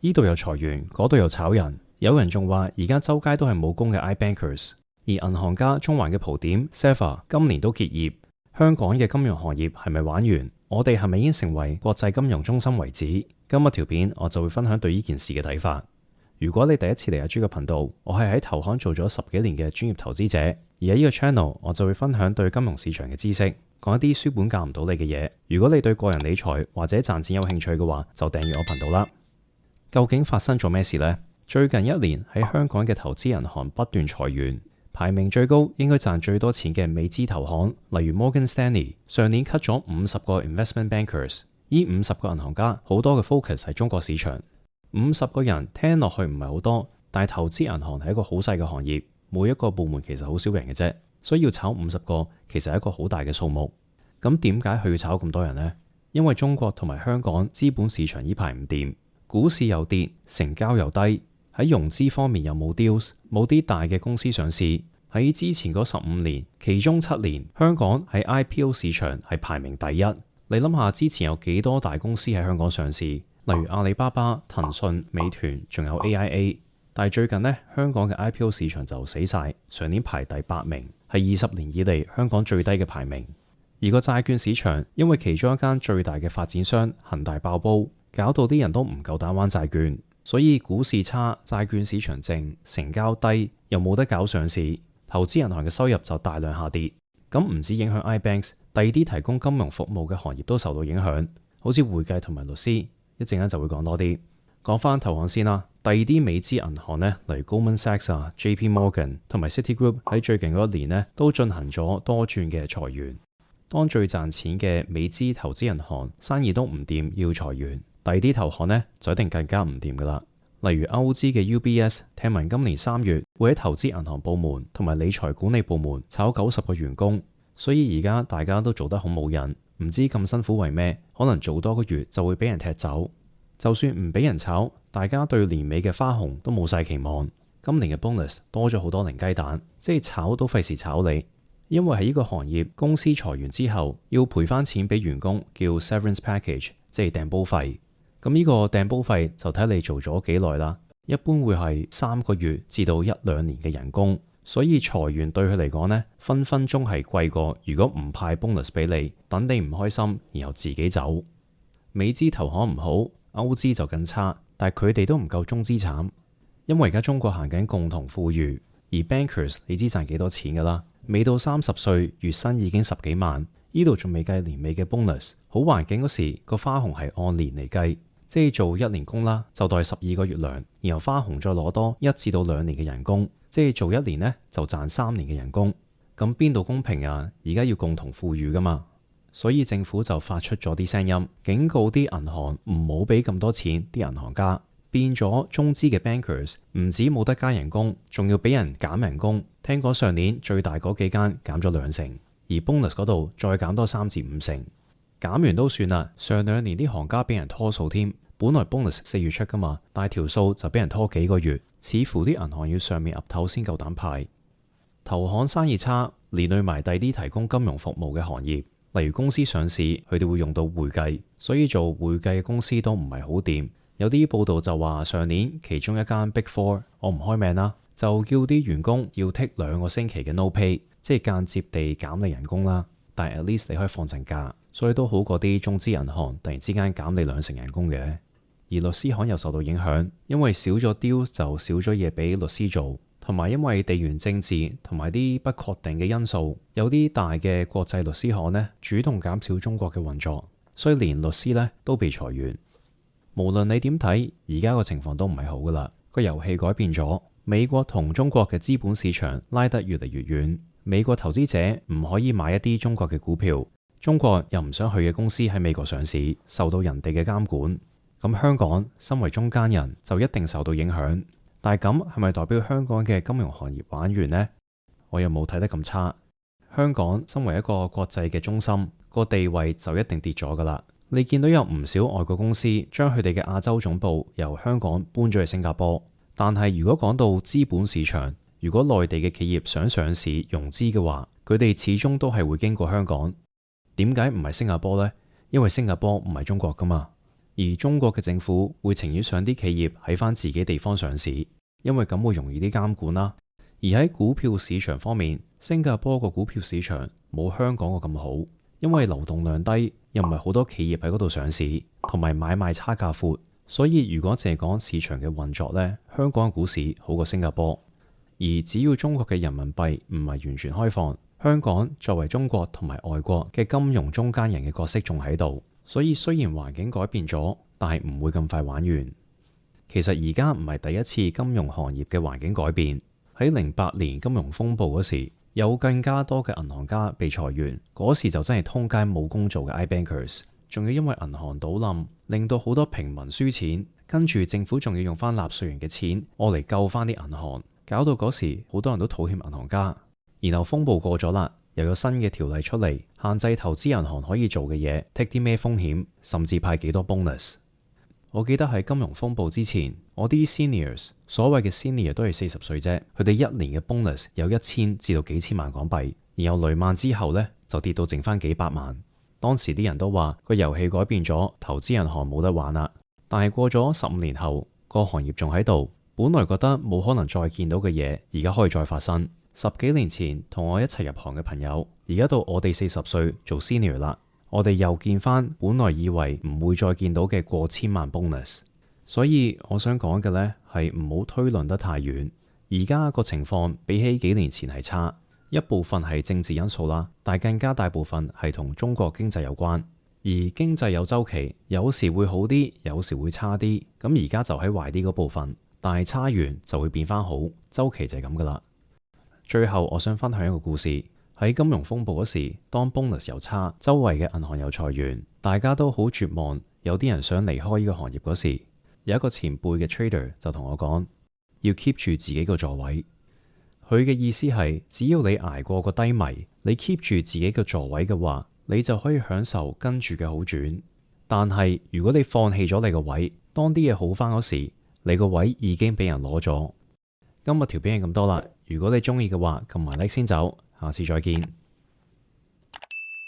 呢度又裁員，嗰度又炒人，有人仲話而家周街都係冇工嘅 iBankers。而銀行家中環嘅蒲點 Sever 今年都結業。香港嘅金融行業係咪玩完？我哋係咪已經成為國際金融中心為止？今日條片我就會分享對呢件事嘅睇法。如果你第一次嚟阿朱嘅頻道，我係喺投行做咗10幾年嘅專業投資者，而喺呢個 channel 我就會分享對金融市場嘅知識，講一啲書本教唔到你嘅嘢。如果你對個人理財或者賺錢有興趣嘅話，就訂閱我頻道啦。究竟發生咗咩事呢？最近一年喺香港嘅投資銀行不斷裁員，排名最高應該賺最多錢嘅美資投行，例如 Morgan Stanley， 上年 cut 咗50個 investment bankers。呢50個銀行家好多嘅 focus 係中國市場。50個人聽落去唔係好多，但係投資銀行係一個好細嘅行業，每一個部門其實好少人嘅啫，所以要炒50個其實係一個好大嘅數目。咁點解佢要炒咁多人呢？因為中國同埋香港資本市場呢排唔掂，股市又跌，成交又低，喺融資方面又冇 deals， 冇啲大嘅公司上市。喺之前嗰15年，其中7年香港喺 IPO 市場係排名第一。你諗下之前有幾多大公司喺香港上市？例如阿里巴巴、騰訊、美團，仲有 AIA。但係最近呢，香港嘅 IPO 市場就死晒，上年排第8名，係20年以嚟香港最低嘅排名。而個債券市場因為其中一間最大嘅發展商恒大爆煲，搞到啲人都唔夠膽玩債券，所以股市差，債券市場靜，成交低，又冇得搞上市，投資銀行嘅收入就大量下跌。咁唔止影響 iBanks， 第二啲提供金融服務嘅行業都受到影響，好似會計同埋律師。一陣間就會講多啲。講翻投行先啦，第二啲美資銀行呢，例如 Goldman Sachs 啊、JP Morgan 同埋 Citigroup 喺最近嗰一年呢，都進行咗多轉嘅裁員。當最賺錢嘅美資投資銀行生意都唔掂要裁員，第二啲投行呢，就一定更加唔掂噶啦。例如歐資嘅 UBS， 聽聞今年3月會喺投資銀行部門同埋理財管理部門炒90個員工，所以而家大家都做得好冇癮。唔知咁辛苦為咩？可能做多個月就會俾人踢走。就算唔俾人炒，大家對年尾嘅花紅都冇晒期望。今年嘅 bonus 多咗好多零雞蛋，即係炒都費事炒你。因為喺呢個行業，公司裁員之後要賠翻錢俾員工，叫 severance package， 即係訂煲費。咁呢個訂煲費就睇你做咗幾耐啦。一般會係3個月至到1-2年嘅人工。所以裁員對佢嚟講呢，分分鐘係貴過如果唔派 bonus 俾你，等你唔開心，然後自己走。美資投行唔好，歐資就更差，但係佢哋都唔夠中資慘，因為而家中國行緊共同富裕，而 bankers 你知賺幾多錢噶啦？未到30歲，月薪已經10幾萬，呢度仲未計年尾嘅 bonus。好環境嗰時個花紅係按年嚟計，即係做1年工啦，就代12個月糧，然後花紅再攞多1至2年嘅人工。即係做1年呢，就賺3年嘅人工，咁邊度公平啊？而家要共同富裕噶嘛，所以政府就發出咗啲聲音，警告啲銀行唔好俾咁多錢啲銀行家，變咗中資嘅 bankers 唔止冇得加人工，仲要俾人減人工。聽講上年最大嗰幾間減咗2成，而 bonus 嗰度再減多3至5成。減完都算啦，上2年啲行家俾人拖數添。本來 bonus 4月出噶嘛，但係條數就俾人拖幾個月，似乎啲銀行要上面岌頭先夠膽派。投行生意差，連累埋第啲提供金融服務嘅行業，例如公司上市，佢哋會用到會計，所以做會計嘅公司都唔係好掂。有啲報道就話上年其中一間 Big Four， 我唔開名啦，就叫啲員工要 take 2個星期嘅 no pay， 即係間接地減你人工啦。但係 at least 你可以放陣假，所以都好過啲中資銀行突然之間減你2成人工嘅。而律師行又受到影響，因為少咗 deal 就少咗嘢俾律師做，同埋因為地緣政治同埋啲不確定嘅因素，有啲大嘅國際律師行呢主動減少中國嘅運作，所以連律師呢都被裁員。無論你點睇，而家個情況都唔係好噶啦，個遊戲改變咗，美國同中國嘅資本市場拉得越嚟越遠，美國投資者唔可以買一啲中國嘅股票，中國又唔想去嘅公司喺美國上市，受到人哋嘅監管。咁香港身為中間人就一定受到影響，但係咁係咪代表香港嘅金融行業玩完呢？我又冇睇得咁差。香港身為一個國際嘅中心，個地位就一定跌咗噶啦。你見到有唔少外國公司將佢哋嘅亞洲總部由香港搬咗去新加坡，但係如果講到資本市場，如果內地嘅企業想上市融資嘅話，佢哋始終都係會經過香港。點解唔係新加坡呢？因為新加坡唔係中國噶嘛。而中國嘅政府會情願上啲企業喺返自己地方上市，因為咁會容易啲監管啦。而喺股票市場方面，新加坡個股票市場冇香港個咁好，因為流動量低，又唔係好多企業喺嗰度上市，同埋買賣差價闊，所以如果淨係講市場嘅運作呢，香港嘅股市好過新加坡。而只要中國嘅人民幣唔係完全開放，香港作為中國同埋外國嘅金融中間人嘅角色仲喺度，所以雖然環境改變咗，但係唔會咁快玩完。其實而家唔係第一次金融行業嘅環境改變，喺08年金融風暴嗰時，有更加多嘅銀行家被裁員，嗰時就真係通街冇工做嘅 iBankers， 仲要因為銀行倒冧，令到好多平民輸錢，跟住政府仲要用翻納稅人嘅錢，我嚟救翻啲銀行，搞到嗰時好多人都討厭銀行家。然後風暴過咗啦，又有新嘅條例出嚟，限制投資銀行可以做嘅嘢，take 啲咩風險，甚至派幾多 bonus。我記得喺金融風暴之前，我啲 seniors， 所謂嘅 senior 都係40歲啫，佢哋一年嘅 bonus 有1000至到幾千萬港幣，然後雷曼之後呢，就跌到剩翻幾百萬。當時啲人都話個遊戲改變咗，投資銀行冇得玩啦。但係過咗15年後，個行業仲喺度，本來覺得冇可能再見到嘅嘢，而家可以再發生。10幾年前同我一齊入行嘅朋友，而家到我哋40歲做 senior 啦，我哋又見翻本來以為唔會再見到嘅過千萬 bonus。所以我想講嘅呢係唔好推論得太遠。而家個情況比起幾年前係差，一部分係政治因素啦，但更加大部分係同中國經濟有關。而經濟有周期，有時會好啲，有時會差啲。咁而家就喺壞啲嗰部分，但係差完就會變翻好，周期就係咁噶啦。最後我想分享一個故事，喺金融風暴嗰時，當 bonus 又差，周圍嘅銀行又裁員，大家都好絕望，有啲人想離開呢個行業嗰時，有一個前輩嘅 trader 就同我講，要 keep 住自己個座位。佢嘅意思係，只要你捱過個低迷，你 keep 住自己個座位嘅話，你就可以享受跟住嘅好轉。但係如果你放棄咗你個位，當啲嘢好返嗰時，你個位已經俾人攞咗。今日條片係咁多啦，如果你中意嘅話，撳埋 like 先走，下次再見。